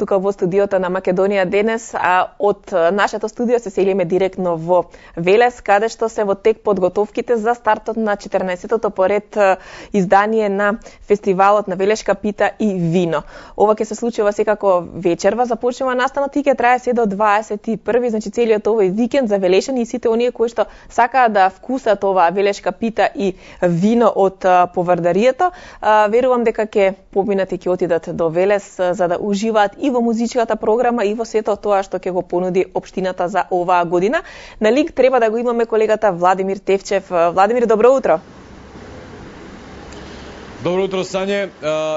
тука во студиото на Македонија денес, а од нашето студио се селиме директно во Велес, каде што се во тек подготовките за стартот на 14-тото поред издание на фестивалот на Велешка пита и вино. Ова ќе се случува секако вечерва, започнува настанот и ќе трае се до 21, значи целиот овој викенд за велешани и сите оние кои што сакаат да вкусат оваа Велешка пита и вино од повардарието. Верувам дека ќе поминат и ќе отидат до Велес за да уживаат и во музичката програма и во сето тоа што ќе го понуди општината за оваа година. На линк треба да го имаме колегата Владимир Тевчев. Владимир, добро утро. Добро утро, Сање.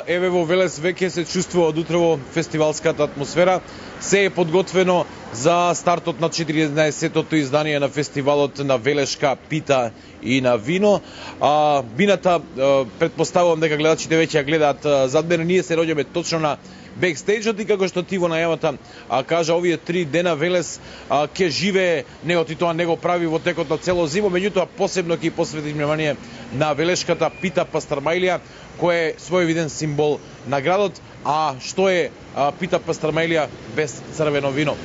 Еве во Велес веќе се чувствува од утрово фестивалската атмосфера. Се е подготвено за стартот на 14-тото издание на фестивалот на Велешка пита и на вино. Бината, предпоставувам дека гледачите веќе ја гледаат зад мене, ние се роѓаме точно на бекстејџот и како што ти во најавата кажа, овие 3 дена Велес ќе живее, неготи тоа не го прави во текот на цело зимо, меѓутоа посебно ќе посвети внимание на Велешката пита пастармајлија, кој е своевиден символ на градот, а што е пита пастармајлија без црвено вино.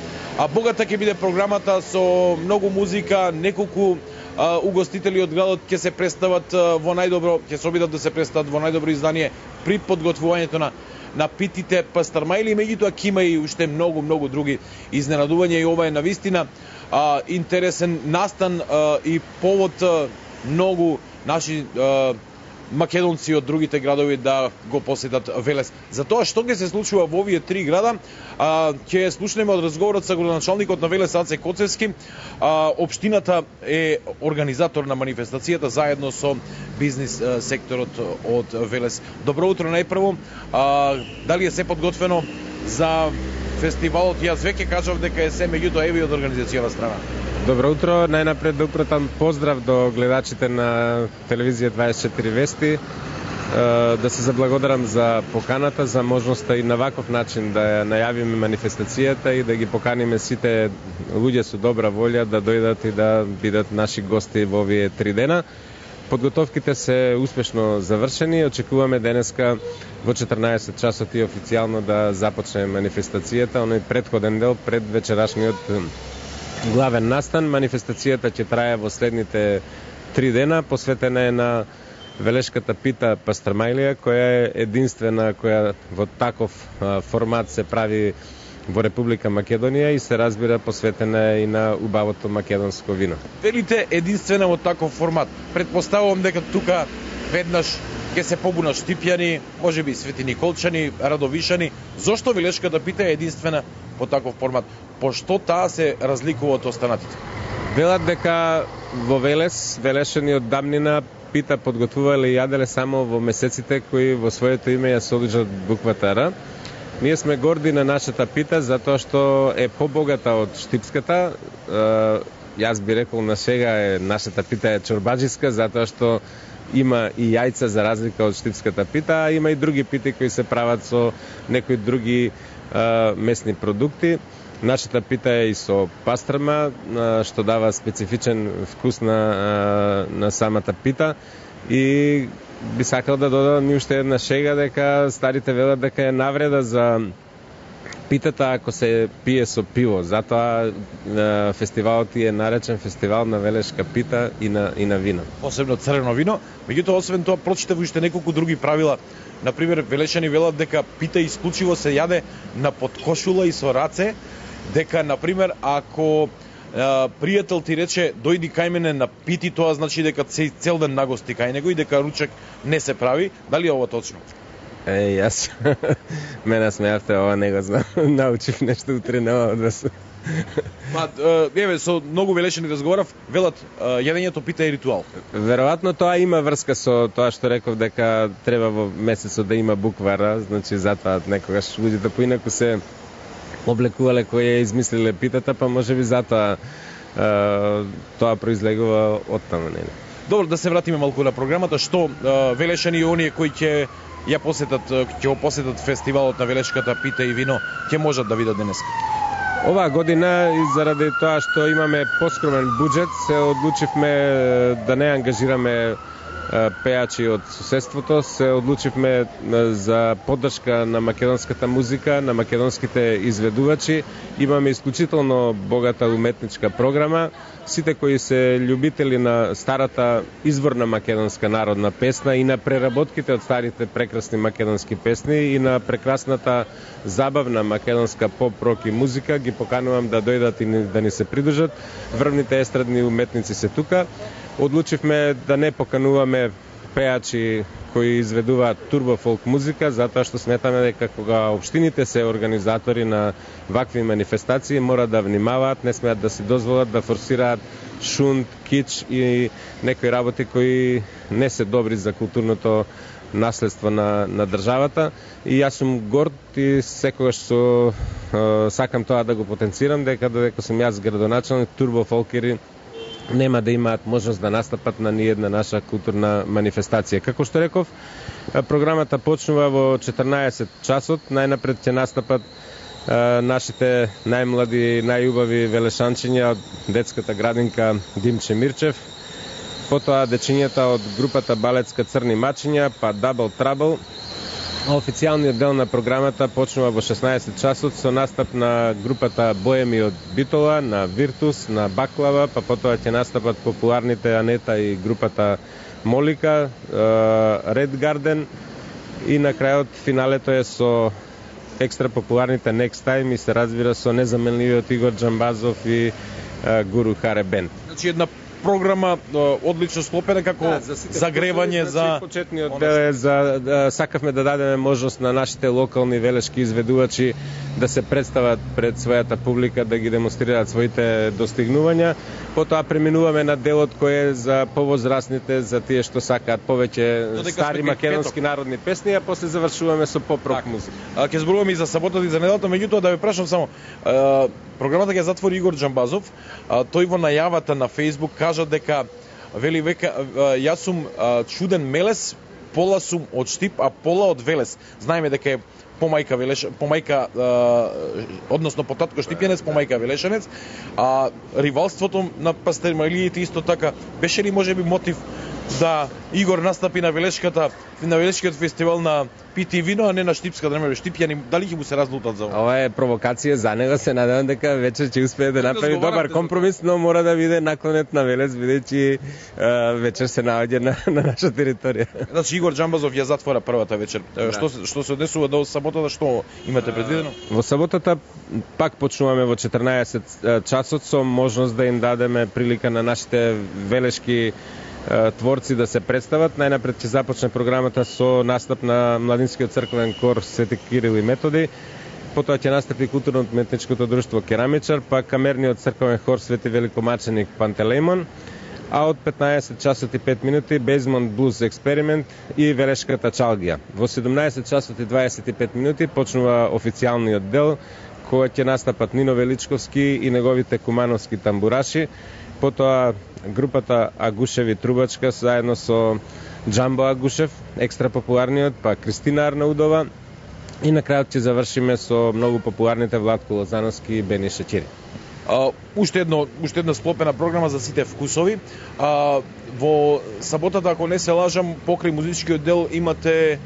Богата ќе биде програмата со многу музика, неколку угостители од градот ќе се представат во најдобро, ќе се обидат да се представат во најдобро издание при подготвувањето на питите пастармајли, меѓутоа ќе има и уште многу други изненадувања и ова е навистина интересен настан и повод многу наши македонци од другите градови да го посетат Велес. За тоа што ќе се случува во овие 3 града, ќе слушнеме од разговорот со градоначалникот на Велес Аце Коцевски. Општината е организатор на манифестацијата заедно со бизнис секторот од Велес. Добро утро најпрво. Дали е се подготвено за фестивалот? Јас веќе кажав дека е се, меѓутоа еве од организацијна страна. Добро утро, најнапред да упратам поздрав до гледачите на телевизија 24 Вести, да се заблагодарам за поканата, за можноста и на ваков начин да ја најавиме манифестацијата и да ги поканиме сите луѓе со добра волја да дојдат и да бидат наши гости во овие 3 дена. Подготовките се успешно завршени, очекуваме денеска во 14 часот и официјално да започне манифестацијата, оној претходен дел пред вечерашниот главен настан. Манифестацијата ќе трае во следните 3 дена, посветена е на Велешката пита пастармајлија, која е единствена која во таков формат се прави во Република Македонија и се разбира посветена и на убавото македонско вино. Велите единствена во таков формат. Предпоставувам дека тука веднаш ќе се побунат Штипјани, можеби Свети Николчани, Радовишани. Зошто Велешката пита е единствена во таков формат? Пошто таа се разликува од останатите? Велат дека во Велес, велешани од давнина пита подготвувале и јаделе само во месеците кои во своето име ја содржат буквата Р. Ние сме горди на нашата пита затоа што е побогата од штипската. Јас би рекол на сега нашата пита е чорбаджиска затоа што има и јајца за разлика од штипската пита, а има и други пити кои се прават со некои други месни продукти. Нашата пита е и со пастрма, што дава специфичен вкус на самата пита. И би сакал да додадам и уште една шега дека старите велат дека е навреда за питата ако се пие со пиво. Затоа фестивалот е наречен фестивал на Велешка пита и на вино. Посебно црвено вино. Меѓутоа, освен тоа, прочитав уште неколку други правила. Например, велешани велат дека пита исклучиво се јаде на подкошула и со раце, дека, например, ако пријател ти рече дојди кај мене на пити, тоа значи дека цел ден нагости кај него и дека ручек не се прави. Дали е ова точно? Јас мене смеавте, ова не го знам. Научив нешто утре од вас. Еве, со многу велешани разговарав, велат јадењето пита е ритуал. Веројатно тоа има врска со тоа што реков дека треба во месецот да има буква Р, значи затоа некогаш луѓето поинаку се облекувале кои ја измислиле питата, па можеби затоа тоа произлегува од таму, нели? Добро, да се вратиме малку на програмата. Што велешани и оние кои ќе ја посетат, ќе го посетат фестивалот на Велешката пита и вино, ќе можат да видат денеска? Оваа година, и заради тоа што имаме поскромен буџет, се одлучивме да не ангажираме пеачи од соседството се одлучивме за поддршка на македонската музика, на македонските изведувачи. Имаме исклучително богата уметничка програма. Сите кои се љубители на старата изворна македонска народна песна и на преработките од старите прекрасни македонски песни и на прекрасната забавна македонска поп-рок и музика ги поканувам да дојдат и да ни се придружат. Врвните естрадни уметници се тука. Одлучивме да не покануваме пеачи кои изведуваат турбо-фолк музика, затоа што сметаме дека кога општините се организатори на вакви манифестации, мора да внимаваат, не смеат да си дозволат да форсираат шунт, кич и некои работи кои не се добри за културното наследство на државата. И јас сум горд и секогаш сакам тоа да го потенцирам, дека додека сум јас градоначалник, турбо-фолкери нема да имаат можност да настапат на ниедна наша културна манифестација. Како што реков, програмата почнува во 14 часот. Најнапред ќе настапат нашите најмлади, најубави велешанчиња од детската градинка Димче Мирчев, потоа дечињата од групата балетска Црни мачиња, па Double Trouble. Официјалниот дел на програмата почнува во 16 часот со настап на групата Боеми од Битола, на Виртус, на Баклава, па потоа ќе настапат популарните Анета и групата Молика, Red Garden и на крајот финалето е со екстра популарните Next Time и се разбира со незаменливиот Игор Джамбазов и Гуру Харе Бенд. Значи една програма одлично склопена како загревање за почетниот дел е за сакавме да дадеме можност на нашите локални велешки изведувачи да се представат пред својата публика, да ги демонстрираат своите достигнувања. Потоа преминуваме на делот кој е за повозрастните, за тие што сакаат повеќе стари македонски народни песни, а после завршуваме со поп-рок музика. Ќе зборуваме и за саботата и за неделата, меѓутоа да ве прашам само, програмата ќе затвори Игор Джамбазов. Тој во најавата на Facebook кажа дека вели века јас сум чуден мелес, пола сум од Штип, а пола од Велес. Знаеме дека е помајка односно потатко Штипјанец, помајка Велешанец, а ривалството на пастермалиите исто така беше ли можеби мотив да Игор настапи на Велешкиот фестивал на пити и вино, а не на Штипска, да немаме Штипјани, дали ќе му се разлутат за ова? Ова е провокација за него, се надевам дека вечер ќе успее да направи добар компромис, но мора да биде наклонет на Велес, бидејќи вечер се наоѓа на наша територија. Значи Игор Джамбазов ја затвора првата вечер. Што се однесува до саботата, што имате предвидено? Во саботата пак почнуваме во 14 часот со можност да им дадеме прилика на нашите велешки творци да се представат. Најнапред ќе започне програмата со настап на младинскиот црквен хор Свети Кирил и Методи, потоа ќе настапи културно-уметничкото друштво Керамичар, па камерниот црковен хор Свети Великомаченик Пантелеймон, а од 15 часот и 5 минути Бейзмонт Блуз Експеримент и Велешката Чалгија. Во 17 часот и 25 минути почнува официјалниот дел, кој ќе настапат Нино Величковски и неговите кумановски тамбураши, потоа групата Агушеви Трубачка заедно со Джамбо Агушев, екстра популарниот, па Кристина Арнаудова и на крајот ќе завршиме со многу популарните Владко Лозановски и Бени Шечири. Уште една склопена програма за сите вкусови. Во саботата, ако не се лажам, покрај музичкиот дел имате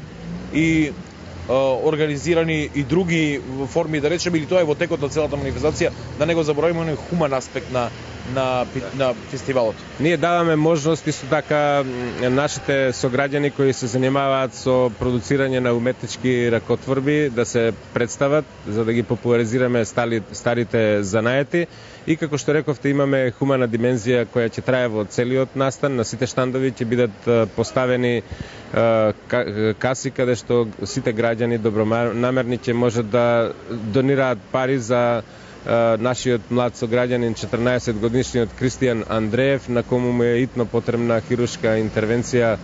и организирани и други форми, да речеме, или тоа е во текот на целата манифестација, да не го забораваме хуман аспект на фестивалот. Ние даваме можност исто така нашите сограѓани кои се занимаваат со продуцирање на уметнички ракотворби да се представат, за да ги популаризираме старите занаети. И како што рековте, имаме хумана димензија која ќе трае во целиот настан. На сите штандови ќе бидат поставени каси каде што сите граѓани добронамерни ќе можат да донираат пари за нашиот млад сограѓанин 14 годишниот Кристијан Андреев, на кому му е итно потребна хирушка интервенција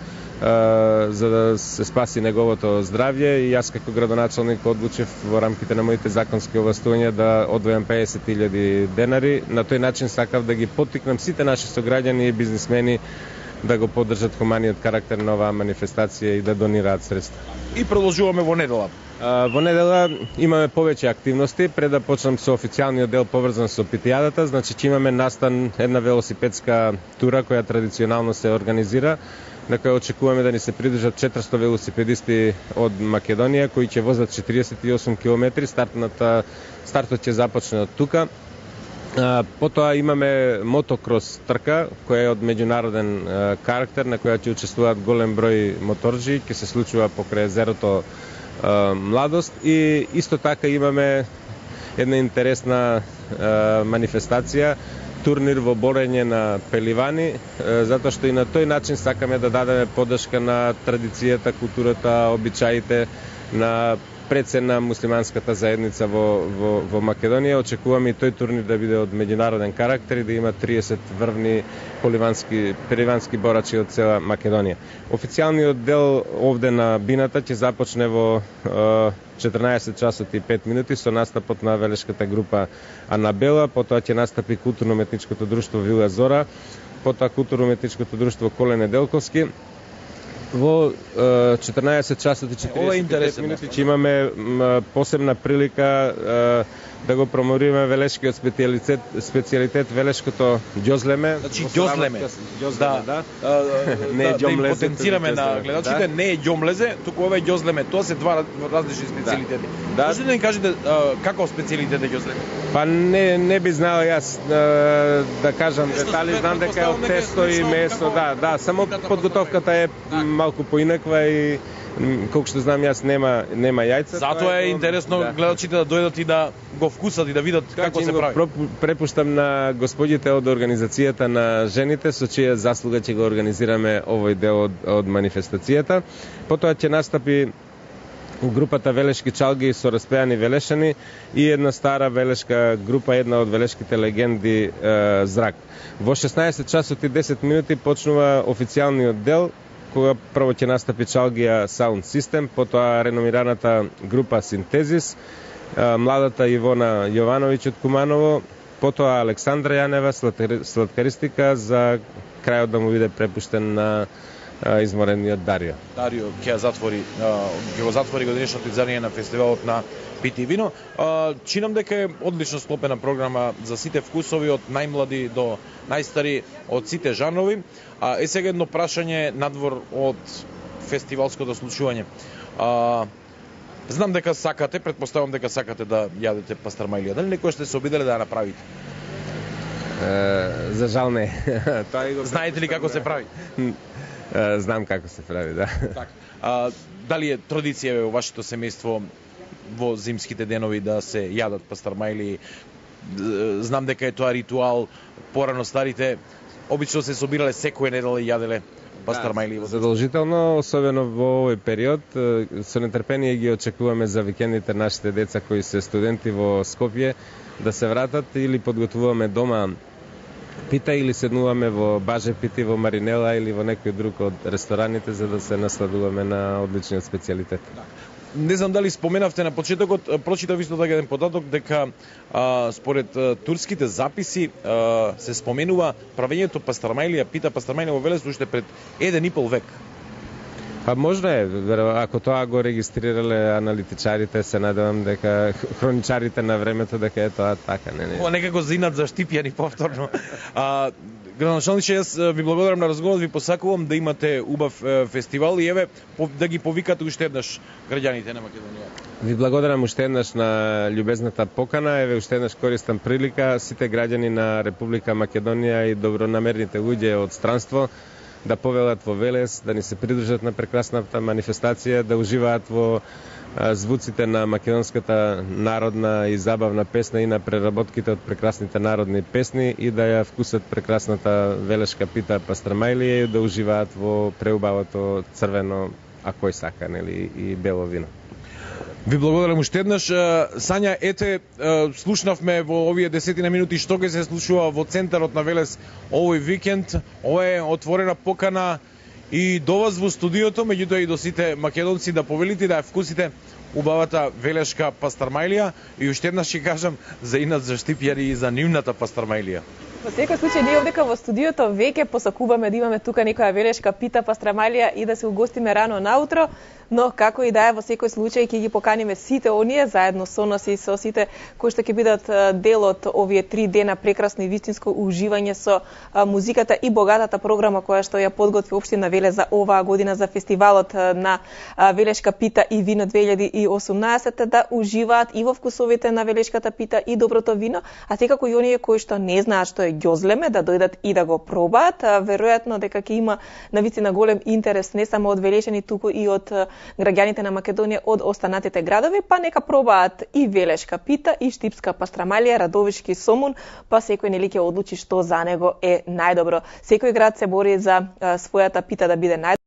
за да се спаси неговото здравје, и јас како градоначалник одлучив во рамките на моите законски овластувања да одвојам 50.000 денари. На тој начин сакав да ги поттикнам сите наши сограѓани и бизнисмени да го поддржат хуманиот карактер на оваа манифестација и да донираат средства. И продолжуваме во недела. Во недела имаме повеќе активности. Пред да почнам со официјалниот дел поврзан со питијадата, значи ќе имаме настан една велосипедска тура која традиционално се организира на која очекуваме да ни се придружат 400 велосипедисти од Македонија кои ќе возат 48 км. Стартот ќе започне од тука. Потоа имаме мотокрос трка која е од меѓународен карактер, на која ќе учествуваат голем број моторџи, ќе се случува покрај езерото Младост, и исто така имаме една интересна манифестација, турнир во борење на пеливани, затоа што и на тој начин сакаме да дадеме поддршка на традицијата, културата, обичаите на прецена муслиманската заедница во Македонија. Очекуваме и тој турнир да биде од меѓународен карактер и да има 30 врвни пеливански борачи од цела Македонија. Официјалниот дел овде на бината ќе започне во 14 часот и 5 минути со настапот на велешката група Анабела, потоа ќе настапи културно-уметничкото друштво Вила Зора, потоа културно-уметничкото друштво Коле Неделковски. Во 14 часот и 45 минути ќе имаме посебна прилика да го промовираме велешкиот специјалитет велешкото ѓозлеме. Значи ѓозлеме. Да. Не е ѓомлезе. Да потенцираме на гледачите, не е ѓомлезе, туку ова е ѓозлеме. Тоа се два различни специјалитети. Може да ни кажете како специјалитет е ѓозлеме? Па не би знал јас да кажам детали, знам дека е од тесто и месо, да, само подготовката е малку поинаква и колку што знам јас нема јајца. Затоа е интересно гледачите да дојдат и да го вкусат и да видат како се прави. Препуштам на господите од организацијата на жените, со чија заслуга ќе го организираме овој дел од манифестацијата. Потоа ќе настапи групата Велешки чалги со распеани велешани и една стара велешка група, една од велешките легенди Зрак. Во 16 часот и 10 минути почнува официјалниот дел, кога прво ќе настапи Чалгија Sound System, потоа реномираната група Синтезис, младата Ивона Јовановиќ од Куманово, потоа Александра Јанева, сладкаристика, за крајот да му биде препуштен на изморениот Дарио. Дарио ќе го затвори годинешното издање на фестивалот на Пити и вино. Чинам дека е одлично склопена програма за сите вкусови, од најмлади до најстари, од сите жанрови. Е сега едно прашање надвор од фестивалското случување. Знам дека сакате, предпоставам дека сакате да јадете пастармајлија. Дали некој ще се обиделе да ја направите? За жал не. Знаете ли како се прави? Знам како се прави, да. Так. Дали е традиција во вашето семејство во зимските денови да се јадат пастармајли? Знам дека е тоа ритуал. Порано старите обично се собирале секоја недела и јаделе пастармајли. Да, задолжително, особено во овој период. Со нетрпение ги очекуваме за викендите нашите деца кои се студенти во Скопје да се вратат, или подготвуваме дома пита, или седнуваме во Баже Пити, во Маринела или во некој друг од рестораните за да се насладуваме на одличниот специјалитет. Не знам дали споменавте на почетокот, прочитав исто така еден податок дека според турските записи се споменува правењето пастармајлија, пита пастармајлија во Велес уште пред 1,5 век. Па можно е, ако тоа го регистрирале аналитичарите, се надевам дека хроничарите на времето дека е тоа така, не. Ова некако зинат за Штипјани повторно. Градоначалниче, јас ви благодарам на разговорот, ви посакувам да имате убав фестивал и еве да ги повикате уште еднаш граѓаните на Македонија. Ви благодарам уште еднаш на љубезната покана, еве уште еднаш користам прилика сите граѓани на Република Македонија и добронамерните луѓе од странство да повелат во Велес, да ни се придружат на прекрасната манифестација, да уживаат во звуците на македонската народна и забавна песна и на преработките од прекрасните народни песни и да ја вкусат прекрасната велешка пита пастармајлија и да уживаат во преубавото црвено, а кој сака, нели, и бело вино. Ви благодарам уште еднаш. Сања, ете, слушнавме во овие 10 минути што ќе се случува во центарот на Велес овој викенд. Ова е отворена покана и до вас во студиото, меѓутоа и до сите македонци да повелите да ја вкусите убавата велешка пастармајлија и уште еднаш ќе кажам за инат за Штипјани и за нивната пастармајлија. Во секој случај, ние овдека во студиото веќе посакуваме да имаме тука некоја велешка пита пастармајлија и да се угостиме рано наутро, Но како и да е, во секој случај ќе ги поканиме сите оние заедно со нас и со сите кои што ќе бидат дел од овие 3 дена прекрасно и вистинско уживање со музиката и богатата програма која што ја подготви општина Велес за оваа година за фестивалот на Велешка пита и вино 2018, да уживаат и во вкусовите на Велешката пита и доброто вино, а секако и оние кои што не знаат што е ѓозлеме да дојдат и да го пробаат. Веројатно дека ќе има навистина голем интерес не само од велешани, туку и од граѓаните на Македонија од останатите градови, па нека пробаат и Велешка пита и штипска пастрамалија, радовишки сомун, па секој нели ќе одлучи што за него е најдобро. Секој град се бори за својата пита да биде најдобро.